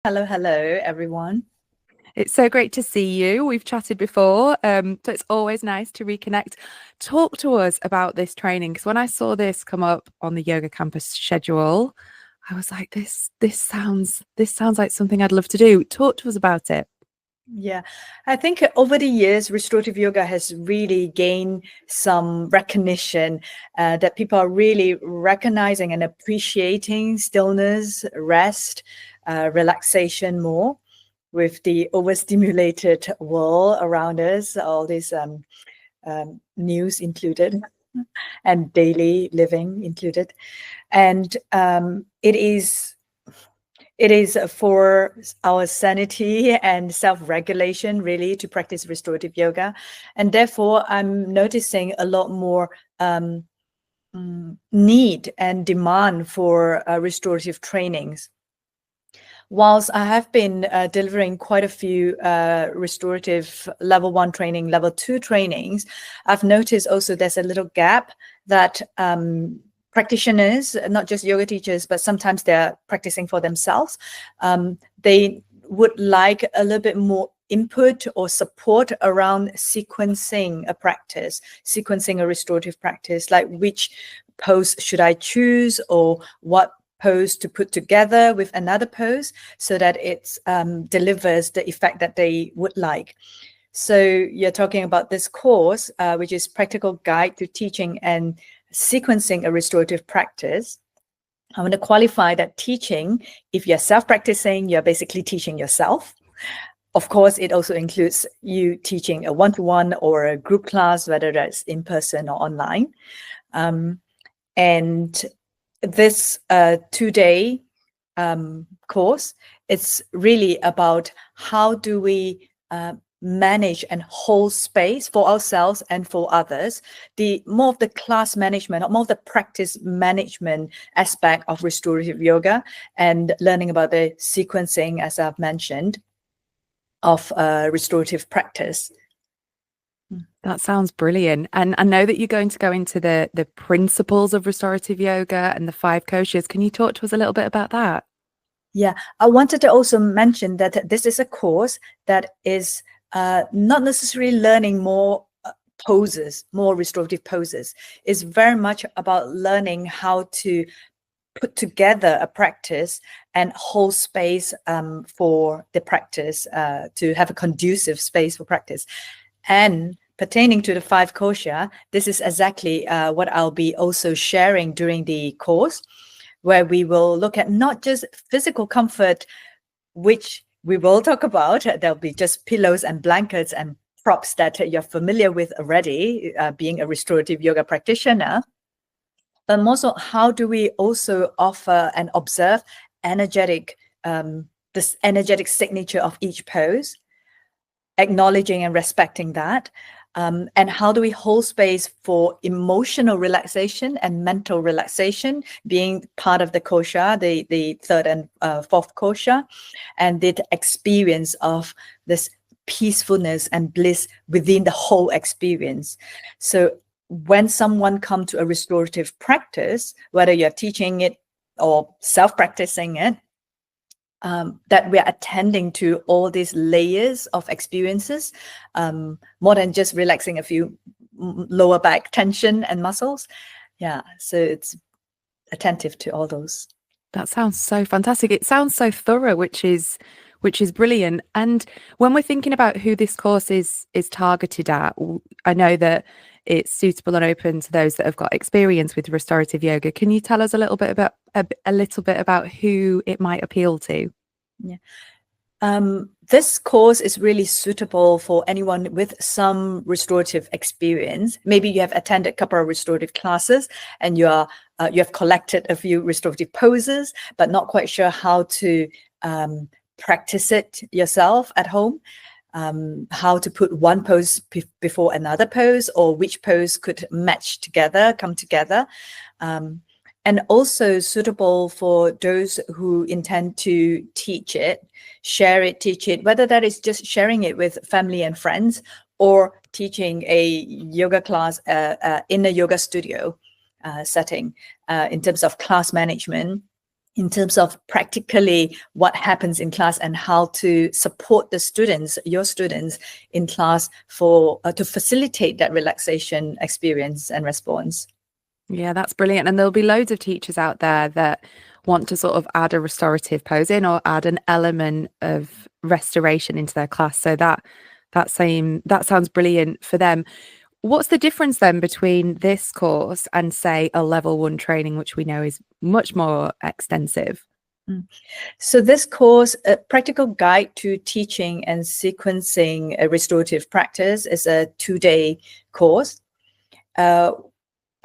Hello, hello, everyone. It's so great to see you. We've chatted before, so it's always nice to reconnect. Talk to us about this training, because when I saw this come up on the Yoga Campus schedule, I was like, this sounds like something I'd love to do. Talk to us about it. Yeah, I think over the years, restorative yoga has really gained some recognition that people are really recognizing and appreciating stillness, rest, relaxation more with the overstimulated world around us, all this news included and daily living included. And it is for our sanity and self-regulation, really, to practice restorative yoga. And therefore, I'm noticing a lot more need and demand for restorative trainings. Whilst I have been delivering quite a few restorative level 1 training, level 2 trainings, I've noticed also there's a little gap that practitioners, not just yoga teachers, but sometimes they're practicing for themselves. They would like a little bit more input or support around sequencing a practice, sequencing a restorative practice, like which pose should I choose, or what pose to put together with another pose so that it delivers the effect that they would like. So you're talking about this course, which is Practical Guide to Teaching and Sequencing a Restorative Practice. I want to qualify that teaching, if you're self-practicing, you're basically teaching yourself. Of course, it also includes you teaching a one-to-one or a group class, whether that's in person or online. And this 2-day course, it's really about how do we manage and hold space for ourselves and for others. The more of the class management, or more of the practice management aspect of restorative yoga, and learning about the sequencing, as I've mentioned, of restorative practice. That sounds brilliant. And I know that you're going to go into the principles of restorative yoga and the 5 koshas. Can you talk to us a little bit about that? Yeah, I wanted to also mention that this is a course that is not necessarily learning more poses, more restorative poses. It's very much about learning how to put together a practice and hold space for the practice, to have a conducive space for practice. And pertaining to the 5 kosha, this is exactly what I'll be also sharing during the course, where we will look at not just physical comfort, which we will talk about. There'll be just pillows and blankets and props that you're familiar with already, being a restorative yoga practitioner. But also, how do we also offer and observe energetic, this energetic signature of each pose, acknowledging and respecting that. And how do we hold space for emotional relaxation and mental relaxation, being part of the kosha, the 3rd and 4th kosha, and the experience of this peacefulness and bliss within the whole experience. So when someone comes to a restorative practice, whether you're teaching it or self-practicing it, that we are attending to all these layers of experiences, more than just relaxing a few lower back tension and muscles. Yeah, so it's attentive to all those. That sounds so fantastic. It sounds so thorough, which is brilliant. And when we're thinking about who this course is targeted at, I know that it's suitable and open to those that have got experience with restorative yoga. Can you tell us a little bit about who it might appeal to? Yeah. This course is really suitable for anyone with some restorative experience. Maybe you have attended a couple of restorative classes and you have collected a few restorative poses, but not quite sure how to practice it yourself at home. How to put one pose before another pose, or which pose could match together, come together. And also suitable for those who intend to teach it, share it, teach it, whether that is just sharing it with family and friends, or teaching a yoga class in a yoga studio setting. In terms of class management, in terms of practically what happens in class and how to support the students, your students in class for to facilitate that relaxation experience and response. Yeah, that's brilliant. And there'll be loads of teachers out there that want to sort of add a restorative pose in or add an element of restoration into their class. So that sounds brilliant for them. What's the difference then between this course and say a level 1 training, which we know is much more extensive? So this course, a practical guide to teaching and sequencing a restorative practice, is a 2-day course.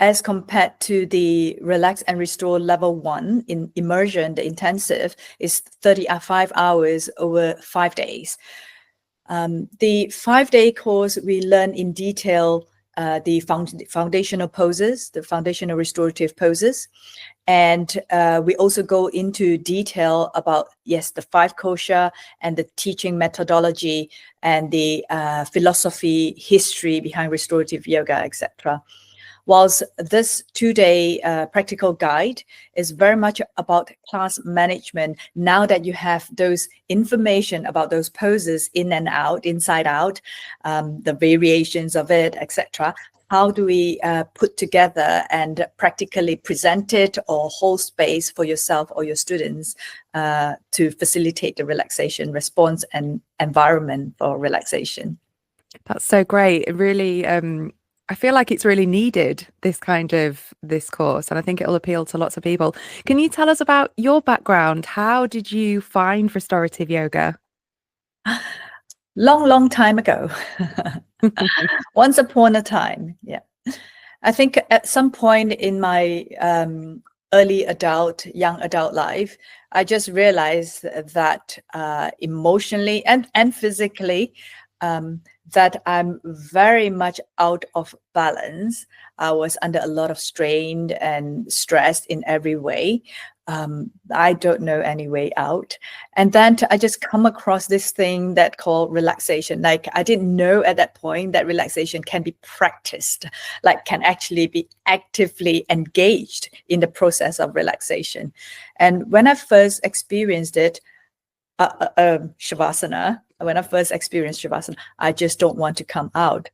As compared to the Relax and Restore Level 1 in immersion, the intensive is 35 hours over 5 days. The 5-day course, we learn in detail the foundational poses, the foundational restorative poses. And we also go into detail about, yes, the 5 kosha and the teaching methodology and the philosophy, history behind restorative yoga, etc. Whilst this 2-day practical guide is very much about class management. Now that you have those information about those poses in and out, inside out, the variations of it, etc., how do we put together and practically present it or hold space for yourself or your students to facilitate the relaxation response and environment for relaxation? That's so great. It really, I feel like it's really needed, this course, and I think it'll appeal to lots of people. Can you tell us about your background? How did you find restorative yoga? Long time ago. Once upon a time. Yeah. I think at some point in my early adult, young adult life, I just realized that emotionally and physically, that I'm very much out of balance. I was under a lot of strain and stressed in every way. I don't know any way out. And then I just come across this thing that called relaxation. Like, I didn't know at that point that relaxation can be practiced, like can actually be actively engaged in the process of relaxation. And when I first experienced it, Shavasana, when I first experienced Shavasana, I just don't want to come out.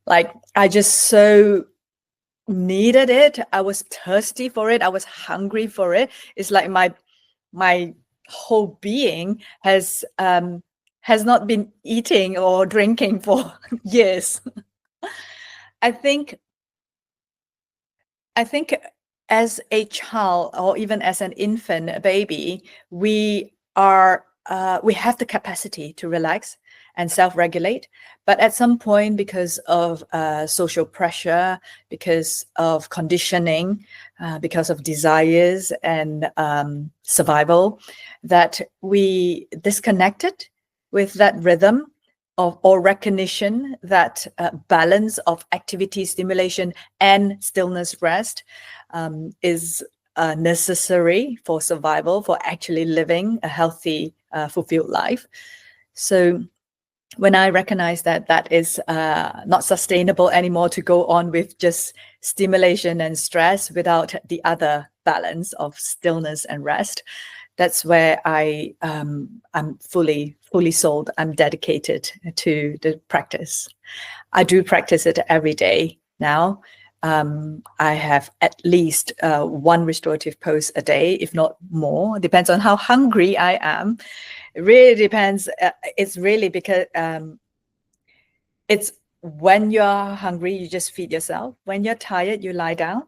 Like, I just so needed it. I was thirsty for it. I was hungry for it. It's like my whole being has not been eating or drinking for years. I think as a child or even as an infant, a baby, we have the capacity to relax and self-regulate. But at some point, because of social pressure, because of conditioning, because of desires and survival, that we disconnected with that rhythm of or recognition that balance of activity, stimulation, and stillness, rest is necessary for survival, for actually living a healthy, fulfilled life. So when I recognize that that is not sustainable anymore to go on with just stimulation and stress without the other balance of stillness and rest, that's where I'm fully sold. I'm dedicated to the practice. I do practice it every day now. I have at least 1 restorative pose a day, if not more. Depends on how hungry I am. It really depends. It's really because it's when you're hungry, you just feed yourself. When you're tired, you lie down.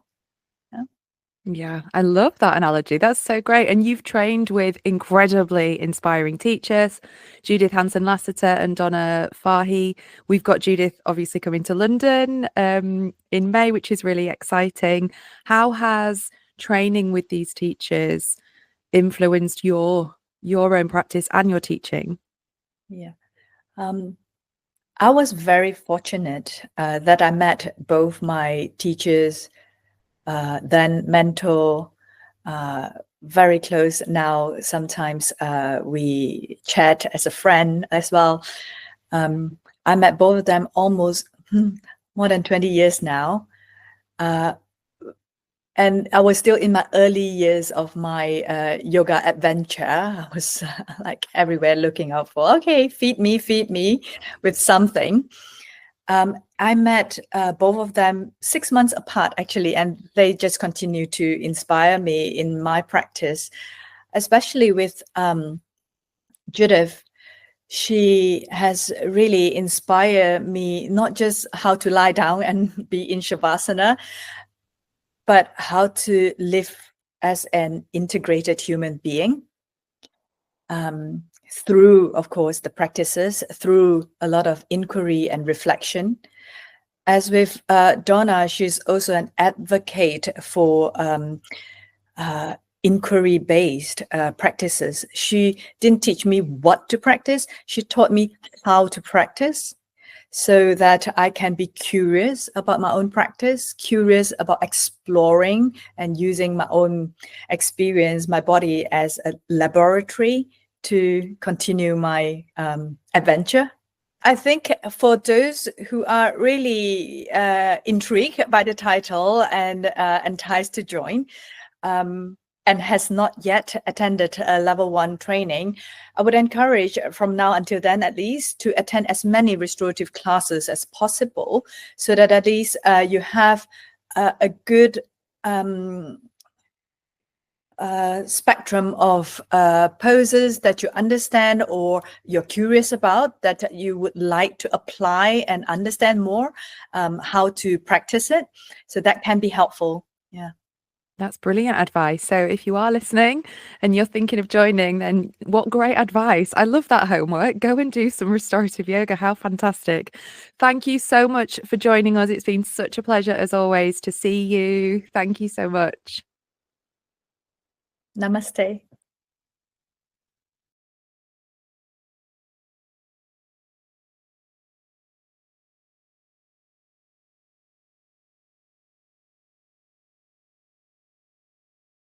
Yeah, I love that analogy. That's so great. And you've trained with incredibly inspiring teachers, Judith Hansen-Lasseter and Donna Fahy. We've got Judith obviously coming to London in May, which is really exciting. How has training with these teachers influenced your own practice and your teaching? Yeah. I was very fortunate that I met both my teachers, then mentor, very close now. Sometimes we chat as a friend as well. I met both of them almost more than 20 years now. And I was still in my early years of my yoga adventure. I was like everywhere looking out for, okay, feed me with something. I met both of them 6 months apart, actually, and they just continue to inspire me in my practice, especially with Judith. She has really inspired me, not just how to lie down and be in Shavasana, but how to live as an integrated human being, through, of course, the practices, through a lot of inquiry and reflection. As with Donna, she's also an advocate for inquiry-based practices. She didn't teach me what to practice. She taught me how to practice, so that I can be curious about my own practice, curious about exploring and using my own experience, my body as a laboratory to continue my adventure. I think for those who are really intrigued by the title and enticed to join, and has not yet attended a level 1 training, I would encourage from now until then, at least, to attend as many restorative classes as possible, so that at least you have a good spectrum of poses that you understand or you're curious about, that you would like to apply and understand more, how to practice it. So that can be helpful. Yeah. That's brilliant advice. So if you are listening and you're thinking of joining, then what great advice. I love that homework. Go and do some restorative yoga. How fantastic. Thank you so much for joining us. It's been such a pleasure, as always, to see you. Thank you so much. Namaste.